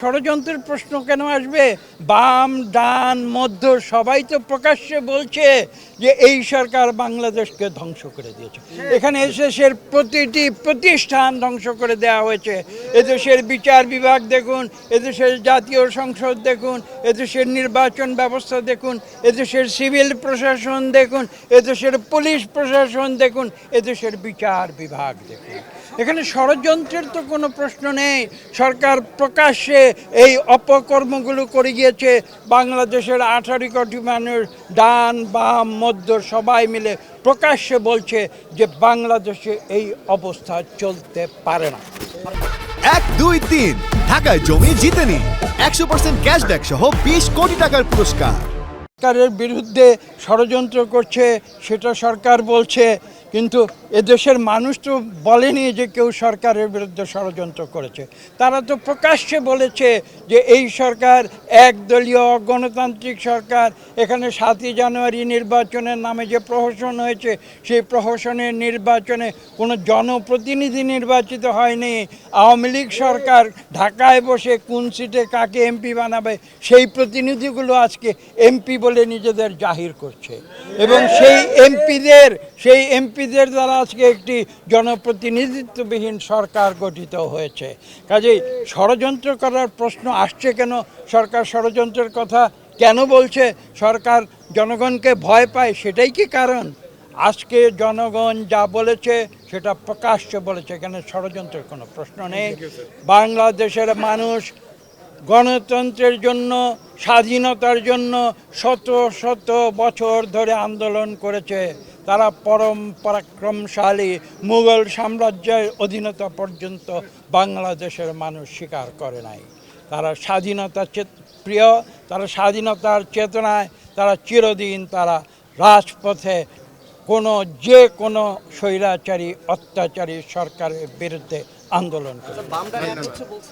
ষড়যন্ত্রের প্রশ্ন কেন আসবে? বাম ডান মধ্য সবাই তো প্রকাশ্যে বলছে যে এই সরকার বাংলাদেশকে ধ্বংস করে দিয়েছে। এখানে এদেশের প্রতিটি প্রতিষ্ঠান ধ্বংস করে দেওয়া হয়েছে। এদেশের বিচার বিভাগ দেখুন, এদেশের জাতীয় সংসদ দেখুন, এদেশের নির্বাচন ব্যবস্থা দেখুন, এদেশের সিভিল প্রশাসন দেখুন, এদেশের পুলিশ প্রশাসন দেখুন, এদেশের বিচার বিভাগ দেখুন। এখানে ষড়যন্ত্রের তো কোনো প্রশ্ন নেই। সরকার প্রকাশ্যে এই অপকর্মগুলো করে গিয়েছে। বাংলাদেশের 18 কোটি মানুষ ডান বাম মধ্য সবাই মিলে প্রকাশ্যে বলছে যে বাংলাদেশে এই অবস্থা চলতে পারে না। 1, 2, 3 ঢাকায় জমি জিতে নিন 100% ক্যাশব্যাক সহ 20 কোটি টাকার পুরস্কার। সরকারের বিরুদ্ধে ষড়যন্ত্র করছে সেটা সরকার বলছে, কিন্তু এদেশের মানুষ তো বলেনি যে কেউ সরকারের বিরুদ্ধে ষড়যন্ত্র করেছে। তারা তো প্রকাশ্যে বলেছে যে এই সরকার একদলীয় গণতান্ত্রিক সরকার। এখানে 7ই জানুয়ারি নির্বাচনের নামে যে প্রহসন হয়েছে, সেই প্রহসনের নির্বাচনে কোনো জনপ্রতিনিধি নির্বাচিত হয়নি। আওয়ামী লীগ সরকার ঢাকায় বসে কোন সিটে কাকে এমপি বানাবে সেই প্রতিনিধিগুলো আজকে এমপি বলে নিজেদের জাহির করছে, এবং সেই এমপিদের দ্বারা আজকে একটি জনপ্রতিনিধিত্ববিহীন সরকার গঠিত হয়েছে। কাজেই ষড়যন্ত্র করার প্রশ্ন আসছে কেন? সরকার ষড়যন্ত্রের কথা কেন বলছে? সরকার জনগণকে ভয় পায়, সেটাই কি কারণ? আজকে জনগণ যা বলেছে সেটা প্রকাশ্যে বলেছে, এখানে ষড়যন্ত্রের কোনো প্রশ্ন নেই। বাংলাদেশের মানুষ গণতন্ত্রের জন্য, স্বাধীনতার জন্য শত শত বছর ধরে আন্দোলন করেছে। তারা পরম পরাক্রমশালী মুঘল সাম্রাজ্যের অধীনতা পর্যন্ত বাংলাদেশের মানুষ স্বীকার করে নাই। তারা স্বাধীনতা প্রিয়, তারা স্বাধীনতার চেতনায় তারা চিরদিন তারা রাজপথে যে কোনো স্বৈরাচারী অত্যাচারী সরকারের বিরুদ্ধে আন্দোলন করে।